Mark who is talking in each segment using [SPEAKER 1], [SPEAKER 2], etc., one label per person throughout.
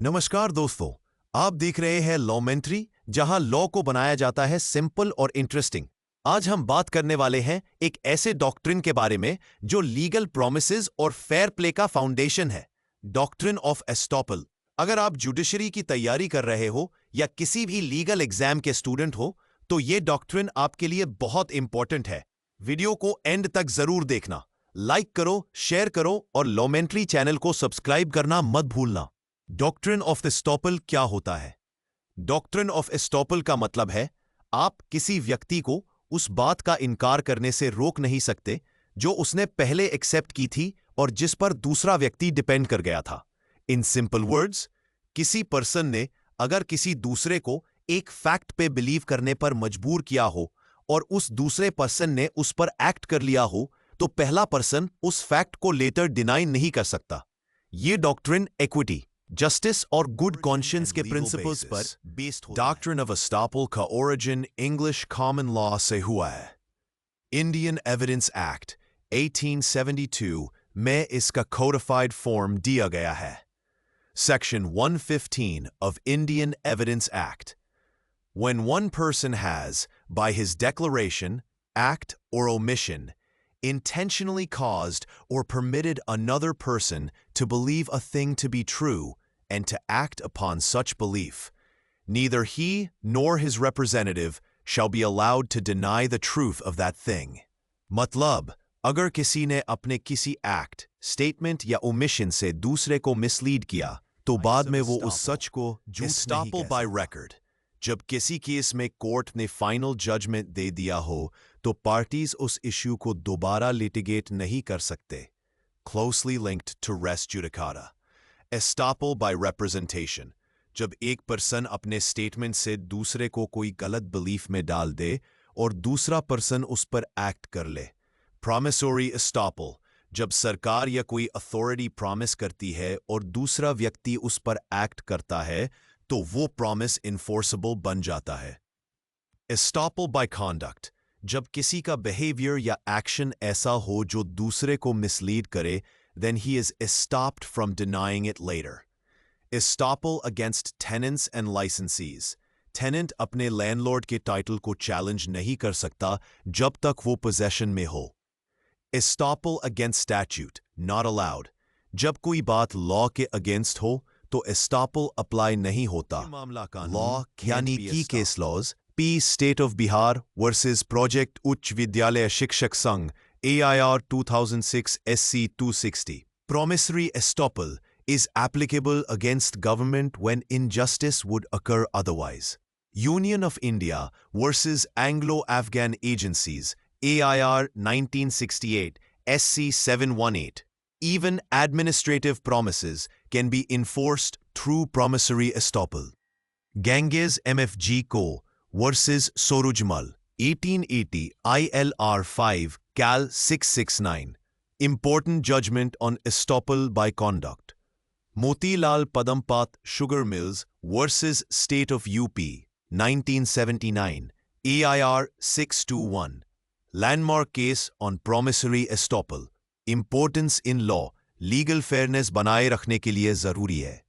[SPEAKER 1] नमस्कार दोस्तों, आप देख रहे हैं लॉमेंट्री, जहां लॉ को बनाया जाता है सिंपल और इंटरेस्टिंग। आज हम बात करने वाले हैं एक ऐसे डॉक्ट्रिन के बारे में जो लीगल प्रोमिसेस और फेयर प्ले का फाउंडेशन है, डॉक्ट्रिन ऑफ एस्टॉपल। अगर आप जुडिशरी की तैयारी कर रहे हो या किसी भी लीगल एग्जाम के स्टूडेंट हो, तो ये डॉक्ट्रिन आपके लिए बहुत इंपॉर्टेंट है। वीडियो को एंड तक जरूर देखना, लाइक करो, शेयर करो और लॉमेंट्री चैनल को सब्सक्राइब करना मत भूलना। डॉक्ट्रिन ऑफ एस्टॉपल क्या होता है? डॉक्ट्रिन ऑफ एस्टॉपल का मतलब है आप किसी व्यक्ति को उस बात का इनकार करने से रोक नहीं सकते जो उसने पहले एक्सेप्ट की थी और जिस पर दूसरा व्यक्ति डिपेंड कर गया था। इन सिंपल वर्ड्स, किसी पर्सन ने अगर किसी दूसरे को एक फैक्ट पे बिलीव करने पर मजबूर किया हो और उस दूसरे पर्सन ने उस पर एक्ट कर लिया हो, तो पहला पर्सन उस फैक्ट को लेटर डिनाई नहीं कर सकता। ये डॉक्ट्रिन इक्विटी, जस्टिस और गुड कॉन्शियंस के प्रिंसिपल्स पर बेस्ड होता है। डॉक्ट्रिन ऑफ एस्टॉपल का ओरिजिन इंग्लिश कॉमन लॉ से हुआ है। इंडियन एविडेंस एक्ट 1872 में इसका कोडिफाइड फॉर्म दिया गया है। Section 115 of Indian Evidence Act. When one person has, by his declaration, act, or omission, intentionally caused or permitted another person to believe a thing to be true and to act upon such belief, neither he nor his representative shall be allowed to deny the truth of that thing. मतलब, अगर किसी ने अपने किसी act, statement या omission से दूसरे को मिसलीड किया, तो बाद में वो उस सच को एस्टॉपल बाय रिकॉर्ड, जब किसी केस में कोर्ट ने फाइनल जजमेंट दे दिया हो, तो पार्टीज उस इश्यू को दोबारा लिटिगेट नहीं कर सकते। Closely linked to res judicata. Estoppel by representation, जब एक पर्सन अपने स्टेटमेंट से दूसरे को कोई गलत बिलीफ में डाल दे और दूसरा पर्सन उस पर एक्ट कर ले। प्रॉमिसरी एस्टॉपल, जब सरकार या कोई अथॉरिटी प्रॉमिस करती है और दूसरा व्यक्ति उस पर एक्ट करता है, तो वो प्रॉमिस इन्फोर्सेबल बन जाता है। एस्टॉपल बाय कॉन्डक्ट, जब किसी का बिहेवियर या एक्शन ऐसा हो जो दूसरे को मिसलीड करे, then he is stopped from denying it later. Estoppel against tenants and licensees. Tenant अपने लैंडलॉर्ड के टाइटल को चैलेंज नहीं कर सकता जब तक वो पोजेशन में हो। Estoppel against statute, not allowed. जब कोई बात लॉ के अगेंस्ट हो, तो estoppel अप्लाई नहीं होता। लॉ यानी की case laws, P state of Bihar versus project उच्च विद्यालय शिक्षक संघ AIR 2006 SC 260. Promissory estoppel is applicable against government when injustice would occur otherwise. Union of India versus Anglo-Afghan Agencies AIR 1968 SC 718. Even administrative promises can be enforced through promissory estoppel. Ganges MFG Co. versus Sorujmal 1880 ILR 5 Cal 669. Important judgment on estoppel by conduct. Motilal Padampat Sugar Mills versus State of UP 1979 AIR 621. Landmark case on promissory estoppel. Importance in law, legal fairness बनाए रखने के लिए जरूरी है।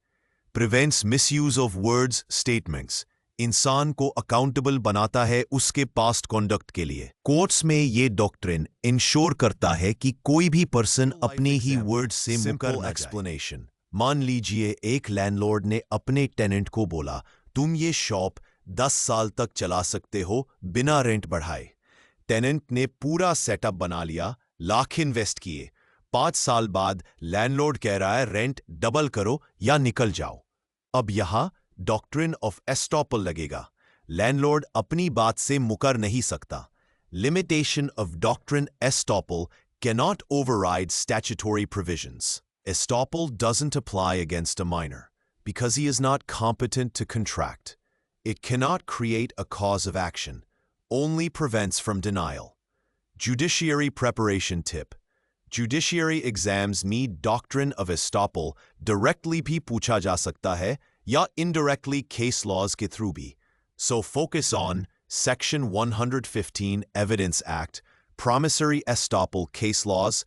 [SPEAKER 1] Prevents misuse of words, statements. इंसान को accountable बनाता है उसके पास्ट कॉन्डक्ट के लिए। कोर्ट्स में ये डॉक्ट्रिन इंश्योर करता है कि कोई भी पर्सन अपने ही वर्ड से मुकर एक्सप्लेनेशन। मान लीजिए एक लैंडलॉर्ड ने अपने टेनेंट को बोला, तुम ये शॉप 10 साल तक चला सकते हो बिना रेंट बढ़ाए। टेनेंट ने पूरा सेटअप बना लिया, लाख इन्वेस्ट किए। 5 साल बाद लैंडलॉर्ड कह रहा है रेंट डबल करो या निकल जाओ। अब यहां डॉक्ट्रिन ऑफ एस्टॉपल लगेगा। लैंडलॉर्ड अपनी बात से मुकर नहीं सकता। Limitation of doctrine estoppel cannot override statutory provisions. Estoppel doesn't apply against a minor because he is not competent to contract. It cannot create a cause of action, only prevents from denial. Judiciary preparation tip. Judiciary exams में doctrine of estoppel directly भी पूछा जा सकता है या indirectly case laws के through भी. So focus on Section 115 Evidence Act, Promissory Estoppel Case Laws,